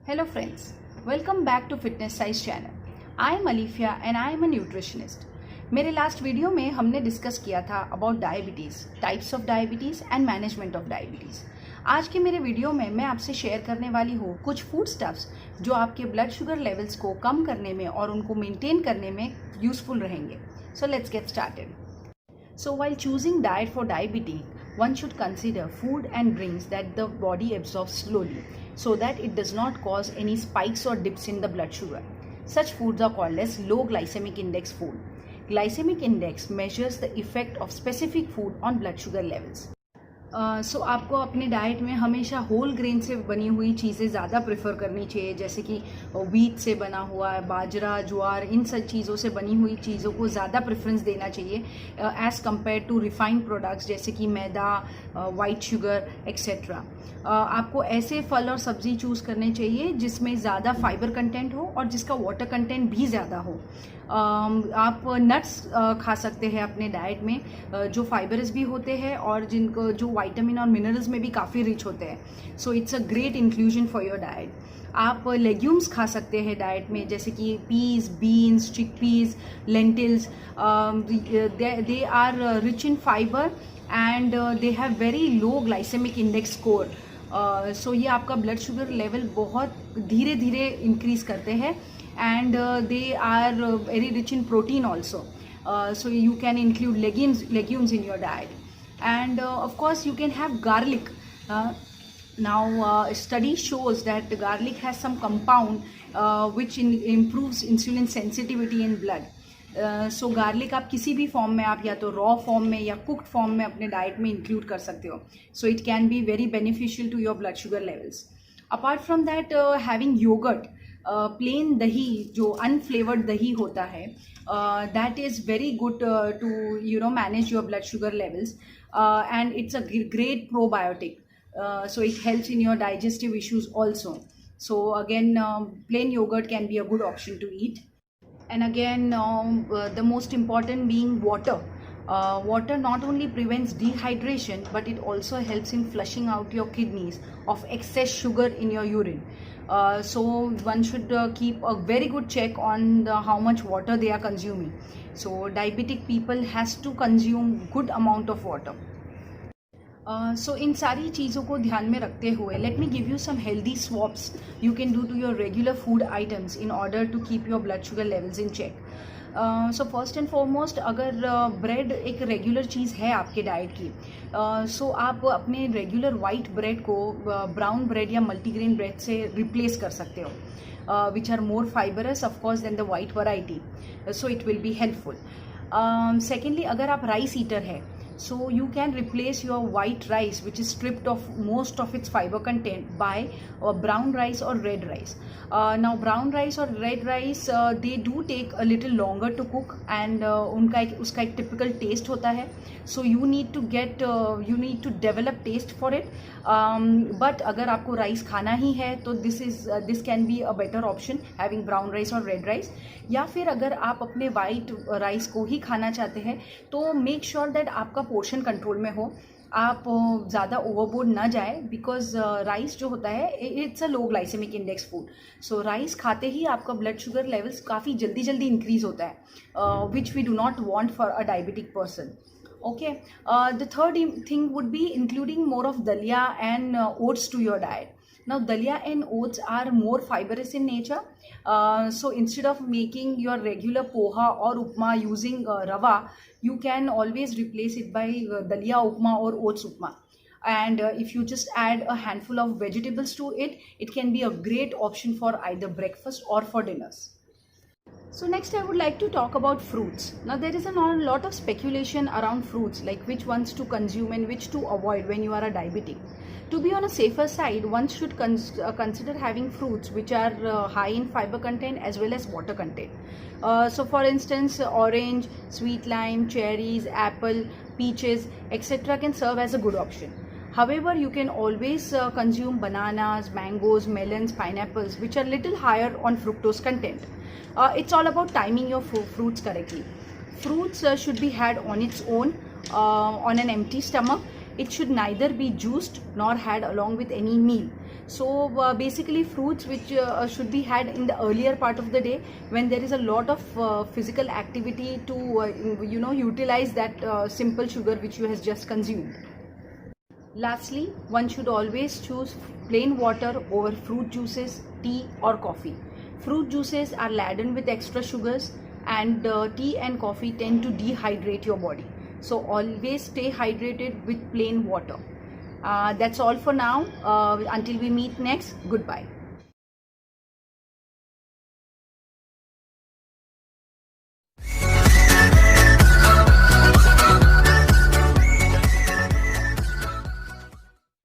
Hello friends, welcome back to Fitness Size channel. I am Alifia and I am a nutritionist. मेरे last video में हमने discuss किया था about diabetes, types of diabetes and management of diabetes. आज के मेरे video में मैं आपसे शेयर करने वाली हूँ कुछ फूड स्टफ्स जो आपके ब्लड शुगर लेवल्स को कम करने में और उनको मेंटेन करने में यूजफुल रहेंगे. So let's get started. So while choosing diet for diabetes, one should consider food and drinks that the body absorbs slowly so that it does not cause any spikes or dips in the blood sugar. Such foods are called as low glycemic index food. Glycemic index measures the effect of specific food on blood sugar levels. सो आपको अपने diet में हमेशा whole grain से बनी हुई चीज़ें ज़्यादा prefer करनी चाहिए, जैसे कि व्हीट से बना हुआ है, बाजरा, ज्वार, इन सब चीज़ों से बनी हुई चीज़ों को ज़्यादा प्रेफरेंस देना चाहिए as compare to refined products जैसे कि मैदा, वाइट शुगर एक्सेट्रा. आपको ऐसे फल और सब्ज़ी चूज़ करने चाहिए जिसमें ज़्यादा फाइबर कंटेंट हो और जिसका वाटर कंटेंट भी ज़्यादा हो. आप नट्स खा सकते हैं अपने डाइट में जो फाइबरस भी होते हैं और जिनको जो विटामिन और मिनरल्स में भी काफ़ी रिच होते हैं. So it's a great inclusion for your diet. आप लेग्यूम्स खा सकते हैं डाइट में जैसे कि peas, beans, chickpeas, lentils. They are rich in fibre and they have very low glycemic index score. So ये आपका ब्लड शुगर लेवल बहुत धीरे धीरे इंक्रीज करते हैं and they are very rich in protein also. So you can include legumes in your diet, and of course you can have garlic. Now study shows that garlic has some compound which improves insulin sensitivity in blood. So garlic आप किसी भी form में, आप या तो raw form में या cooked form में अपने डाइट में इंक्लूड कर सकते हो. So it can be very beneficial to your blood sugar levels. Apart from that, having yogurt, plain दही जो अनफ्लेवर्ड दही होता है, that is very good to manage your blood sugar levels and it's a great probiotic. So it helps in your digestive issues also. So again, plain yogurt can be a good option to eat. And again, the most important being water. Water not only prevents dehydration, but it also helps in flushing out your kidneys of excess sugar in your urine. So one should keep a very good check on how much water they are consuming. So diabetic people has to consume good amount of water. So इन सारी चीज़ों को ध्यान में रखते हुए let me give you some healthy swaps you can do to your regular food items in order to keep your blood sugar levels in check. So first and foremost, अगर bread एक रेगुलर चीज़ है आपके diet की, so आप अपने regular white bread को brown bread या मल्टीग्रेन ब्रेड से रिप्लेस कर सकते हो, which are more fibrous of course than the white variety. So it will be helpful. Secondly, अगर आप राइस ईटर है, so you can replace your white rice which is stripped of most of its fiber content by brown rice or red rice. Now brown rice or red rice, they do take a little longer to cook and उसका एक typical taste होता है. So you need to develop taste for it. But अगर आपको rice खाना ही है तो this can be a better option, having brown rice or red rice. या फिर अगर आप अपने वाइट राइस को ही खाना चाहते हैं तो मेक श्योर दैट आपका पोर्शन कंट्रोल में हो, आप ज़्यादा ओवरबोर्ड ना जाए, बिकॉज राइस जो होता है it's a low glycemic index food. So rice खाते ही आपका ब्लड शुगर लेवल्स काफ़ी जल्दी इंक्रीज होता है, which we do not want for a diabetic person. Okay, the third thing would be including more of dalia and oats to your diet. Now dalia and oats are more fibrous in nature, so instead of making your regular poha or upma using rava, you can always replace it by dalia upma or oats upma. And if you just add a handful of vegetables to it, it can be a great option for either breakfast or for dinners. So next I would like to talk about fruits. Now there is a lot of speculation around fruits, like which ones to consume and which to avoid when you are a diabetic. To be on a safer side, one should consider having fruits which are high in fiber content as well as water content. So for instance, orange, sweet lime, cherries, apple, peaches, etc. can serve as a good option. However, you can always consume bananas, mangoes, melons, pineapples, which are little higher on fructose content. It's all about timing your fruits correctly. Fruits should be had on its own on an empty stomach It should neither be juiced nor had along with any meal. So basically fruits which should be had in the earlier part of the day, when there is a lot of physical activity to utilize that simple sugar which you has just consumed. Lastly, one should always choose plain water over fruit juices, tea or coffee. Fruit juices are laden with extra sugars, and tea and coffee tend to dehydrate your body. So always stay hydrated with plain water. That's all for now. Until we meet next, goodbye.